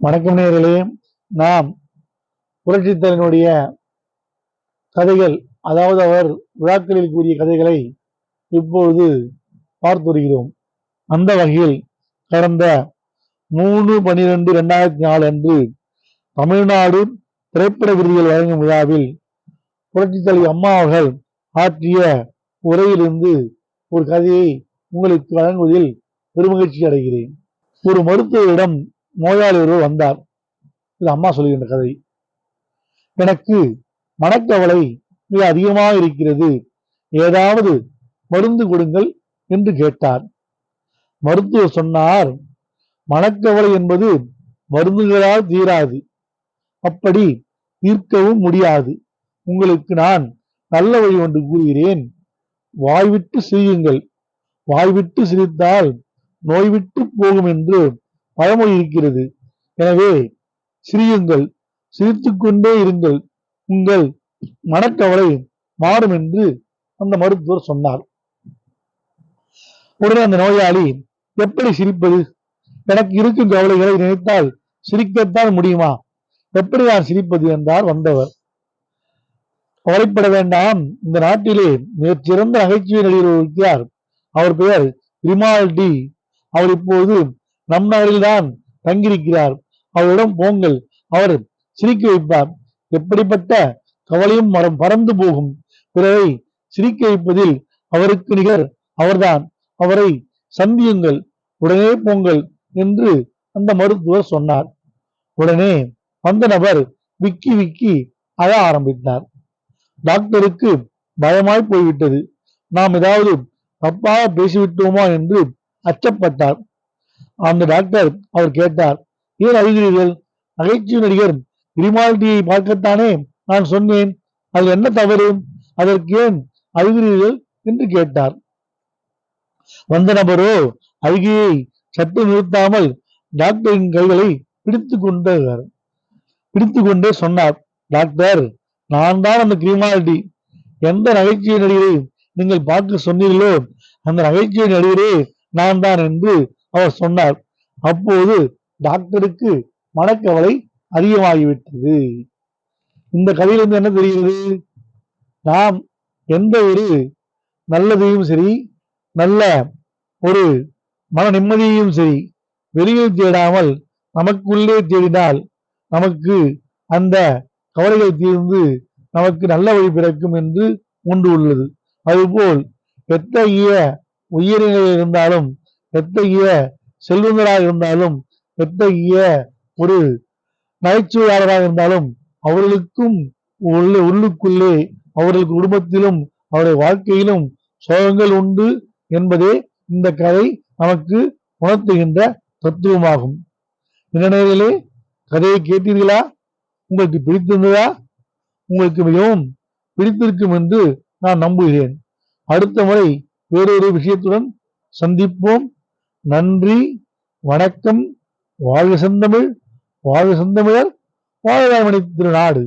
வணக்கம் நேயர்களே. நாம் புரட்சித்தலைவனுடைய கதைகள், அதாவது அவர் விழாக்களில் கூறிய கதைகளை இப்பொழுது பார்த்து வருகிறோம். அந்த வகையில் கடந்த 3/12/2004 அன்று தமிழ்நாடு திரைப்பட விருதுகள் வழங்கும் விழாவில் புரட்சித்தலைவி அம்மா அவர்கள் ஆற்றிய உரையிலிருந்து ஒரு கதையை உங்களுக்கு வழங்குவதில் பெருமகிழ்ச்சி அடைகிறேன். ஒரு மருத்துவரிடம் நோயாளி ஒருவர் வந்தார். இது அம்மா சொல்லுகின்ற கதை. எனக்கு மனக்கவலை மிக அதிகமாக இருக்கிறது, ஏதாவது மருந்து கொடுங்கள் என்று கேட்டார். மருத்துவர் சொன்னார், மனக்கவலை என்பது மருந்துகளால் தீராது, அப்படி தீர்க்கவும் முடியாது. உங்களுக்கு நான் நல்ல வழி ஒன்று கூறுகிறேன். வாய்விட்டு சிரியுங்கள், வாய்விட்டு சிரித்தால் நோய்விட்டு போகும் என்று பழமொழி இருக்கிறது. எனவே சிரியுங்கள், சிரித்துக்கொண்டே இருங்கள், உங்கள் மனக்கவலை மாறும் என்று அந்த மருத்துவர் சொன்னார். உடனே அந்த நோயாளி, எப்படி சிரிப்பது? எனக்கு இருக்கும் கவலைகளை நினைத்தால் சிரிக்கத்தான் முடியுமா? எப்படி நான் சிரிப்பது என்றார் வந்தவர். கவலைப்பட வேண்டாம், இந்த நாட்டிலே மிகச்சிறந்த நகைச்சுவை நடிகர் இருக்கிறார். அவர் பெயர் கிரிமால்டி. அவர் இப்போது நம் நகரில்தான் தங்கியிருக்கிறார். அவரிடம் போங்கள், அவர் சிரிக்க வைப்பார். எப்படிப்பட்ட கவலையும் பறந்து போகும். பிறரை சிரிக்க வைப்பதில் அவருக்கு நிகர் அவர்தான். அவரை சந்தியுங்கள், உடனே போங்கள் என்று அந்த மருத்துவர் சொன்னார். உடனே வந்த நபர் விக்கி விக்கி அழ ஆரம்பித்தார். டாக்டருக்கு பயமாய் போய்விட்டது. நாம் ஏதாவது தப்பாக பேசிவிட்டோமா என்று அச்சப்பட்டார். அந்த டாக்டர் அவர் கேட்டார், ஏன் அழுகிறீர்கள்? நகைச்சுவை நடிகர் கிரிமால்டியை பார்க்கத்தானே நான் சொன்னேன், அது என்ன தவறு? அதற்கு ஏன் அழுகிறீர்கள் என்று கேட்டார். வந்த நபரோ அழுகையை சற்று நிறுத்தாமல் டாக்டரின் கைகளை பிடித்துக்கொண்டே சொன்னார், டாக்டர், நான் தான் அந்த கிரிமால்டி. எந்த நகைச்சுவை நடிகரை நீங்கள் பார்க்க சொன்னீர்களோ அந்த நகைச்சுவை நடிகரே நான் தான் என்று அவர் சொன்னார். அப்போது டாக்டருக்கு மனக்கவலை அதிகமாகிவிட்டது. இந்த கதையிலிருந்து என்ன தெரிகிறது? நாம் எந்த ஒரு நல்லதையும் சரி, நல்ல ஒரு மன நிம்மதியையும் சரி வெளியில் தேடாமல் நமக்குள்ளே தேடினால் நமக்கு அந்த கவலைகள் தீர்ந்து நமக்கு நல்ல வழி பிறக்கும் என்று ஒன்று உள்ளது. அதுபோல் எத்தகைய உயர்நிலையில் இருந்தாலும், எத்தகைய செல்வந்தராக இருந்தாலும், எத்தகைய ஒரு நகைச்சுவையாளராக இருந்தாலும் அவர்களுக்கும் உள்ளுக்குள்ளே அவர்கள் குடும்பத்திலும் அவருடைய வாழ்க்கையிலும் சோகங்கள் உண்டு என்பதே இந்த கதை நமக்கு உணர்த்துகின்ற தத்துவமாகும். இளைஞர்களே, கதையை கேட்டீர்களா? உங்களுக்கு பிடித்திருந்ததா? உங்களுக்கு மிகவும் பிடித்திருக்கும் என்று நான் நம்புகிறேன். அடுத்த முறை வேறொரு விஷயத்துடன் சந்திப்போம். நன்றி, வணக்கம். வாழ்க செந்தமிழ், வாழ்க செந்தமிழர், வாழ்க மணி திருநாடு.